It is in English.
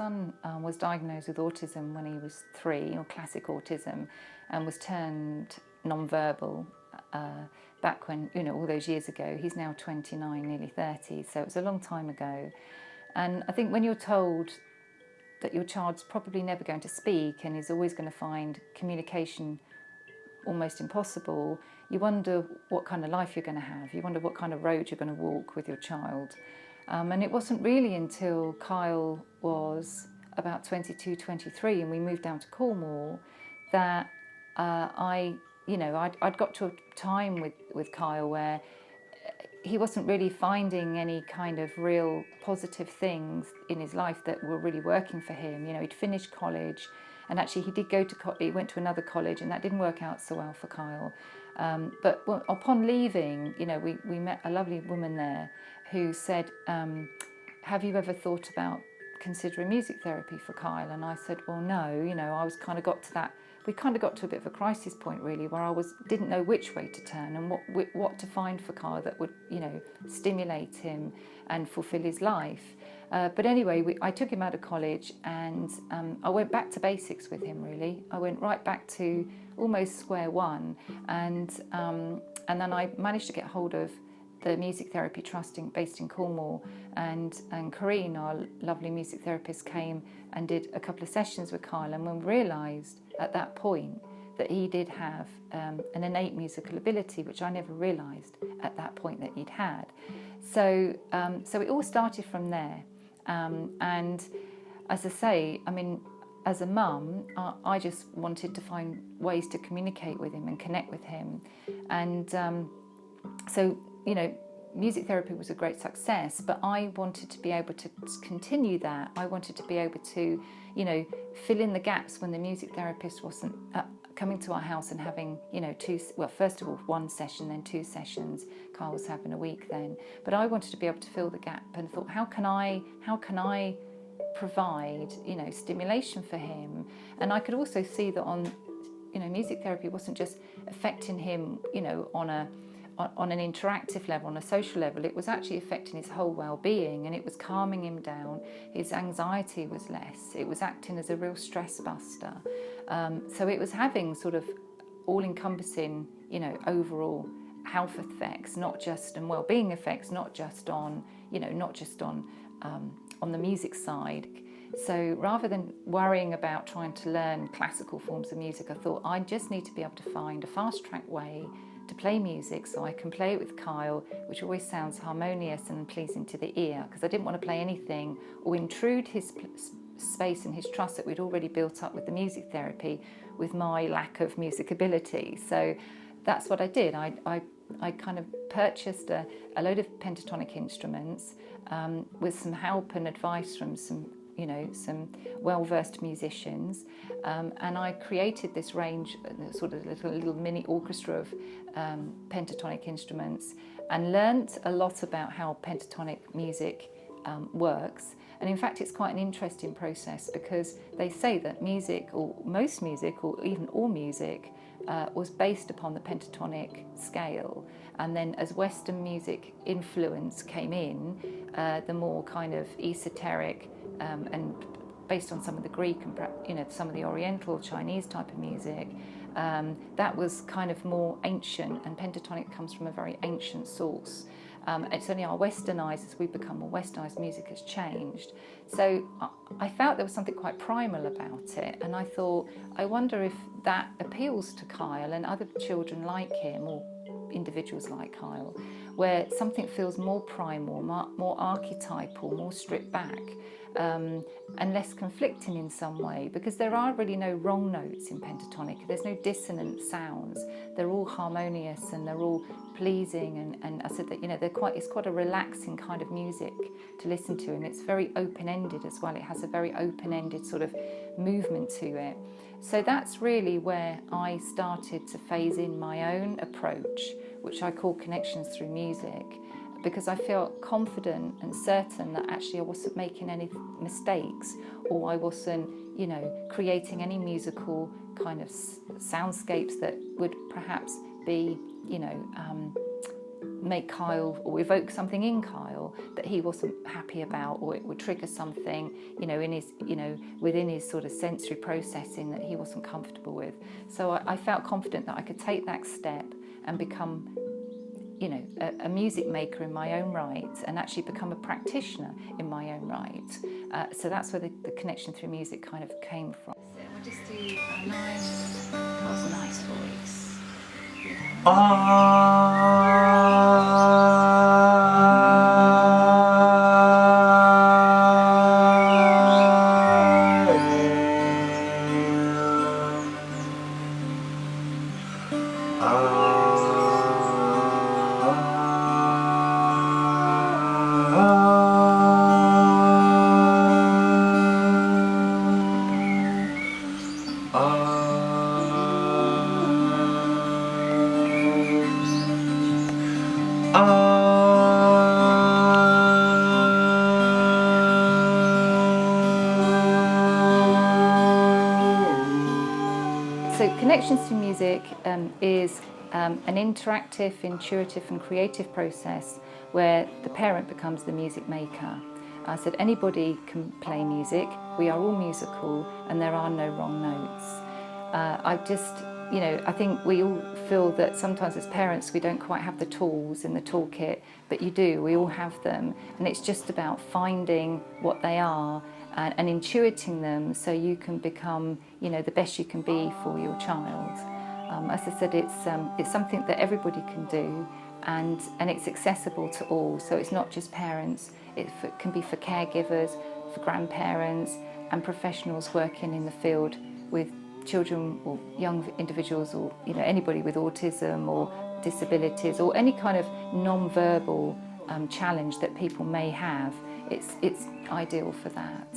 son was diagnosed with autism when he was 3, or classic autism, and was turned non-verbal back when, all those years ago. He's now 29, nearly 30, so it was a long time ago. And I think when you're told that your child's probably never going to speak and is always going to find communication almost impossible, you wonder what kind of life you're going to have. You wonder what kind of road you're going to walk with your child. And it wasn't really until Kyle was about 22, 23 and we moved down to Cornwall that I'd got to a time with Kyle where he wasn't really finding any kind of real positive things in his life that were really working for him. He'd finished college, and actually he did he went to another college, and that didn't work out so well for Kyle. But upon leaving, we met a lovely woman there who said, have you ever thought about considering music therapy for Kyle? And I said, well, no. I was kind of got to that. We kind of got to a bit of a crisis point, really, where I didn't know which way to turn and what to find for Kyle that would, stimulate him and fulfill his life. But anyway, I took him out of college, and I went back to basics with him, really. I went right back to almost square one, and then I managed to get hold of the Music Therapy Trust based in Cornwall, and Corinne, our lovely music therapist, came and did a couple of sessions with Kyle, and we realised at that point that he did have an innate musical ability, which I never realised at that point that he'd had. So it all started from there, and as I say, as a mum, I just wanted to find ways to communicate with him and connect with him, and so music therapy was a great success, but I wanted to be able to continue that. I wanted to be able to, fill in the gaps when the music therapist wasn't coming to our house and having, first of all, 1 session, then 2 sessions. Kyle was having a week then. But I wanted to be able to fill the gap, and thought, how can I provide, stimulation for him? And I could also see that music therapy wasn't just affecting him, on an interactive level, on a social level. It was actually affecting his whole well-being, and it was calming him down. His anxiety was less. It was acting as a real stress buster. So it was having sort of all-encompassing, overall health effects, and well-being effects, not just on the music side. So rather than worrying about trying to learn classical forms of music, I thought I just need to be able to find a fast-track way to play music so I can play it with Kyle, which always sounds harmonious and pleasing to the ear, because I didn't want to play anything or intrude his space and his trust that we'd already built up with the music therapy with my lack of music ability. So that's what I did. I kind of purchased a load of pentatonic instruments with some help and advice from some well-versed musicians, and I created this range, sort of little mini orchestra of pentatonic instruments, and learnt a lot about how pentatonic music works. And in fact, it's quite an interesting process, because they say that music, or most music, or even all music, was based upon the pentatonic scale. And then as Western music influence came in, the more kind of esoteric and based on some of the Greek and some of the Oriental Chinese type of music, that was kind of more ancient, and pentatonic comes from a very ancient source. It's only our westernised, as we become more westernised, music has changed. So I felt there was something quite primal about it, and I thought, I wonder if that appeals to Kyle and other children like him, or individuals like Kyle, where something feels more primal, more archetypal, more stripped back, and less conflicting in some way, because there are really no wrong notes in pentatonic. There's no dissonant sounds. They're all harmonious and they're all pleasing, and I said that it's quite a relaxing kind of music to listen to, and it's very open-ended as well. It has a very open-ended sort of movement to it. So that's really where I started to phase in my own approach, which I call Connections Through Music, because I felt confident and certain that actually I wasn't making any mistakes, or I wasn't, creating any musical kind of soundscapes that would perhaps be, make Kyle or evoke something in Kyle that he wasn't happy about, or it would trigger something, in his, within his sort of sensory processing that he wasn't comfortable with. So I felt confident that I could take that step and become, a music maker in my own right, and actually become a practitioner in my own right. So that's where the connection through music kind of came from. So we'll just do a nice voice. So Connections to Music is an interactive, intuitive and creative process where the parent becomes the music maker. I said anybody can play music, we are all musical and there are no wrong notes. I think we all feel that sometimes as parents we don't quite have the tools in the toolkit, but you do, we all have them, and it's just about finding what they are and intuiting them so you can become, the best you can be for your child. As I said, it's something that everybody can do, and it's accessible to all. So it's not just parents, it can be for caregivers, for grandparents and professionals working in the field with children or young individuals, or anybody with autism or disabilities or any kind of non-verbal challenge that people may have. It's ideal for that.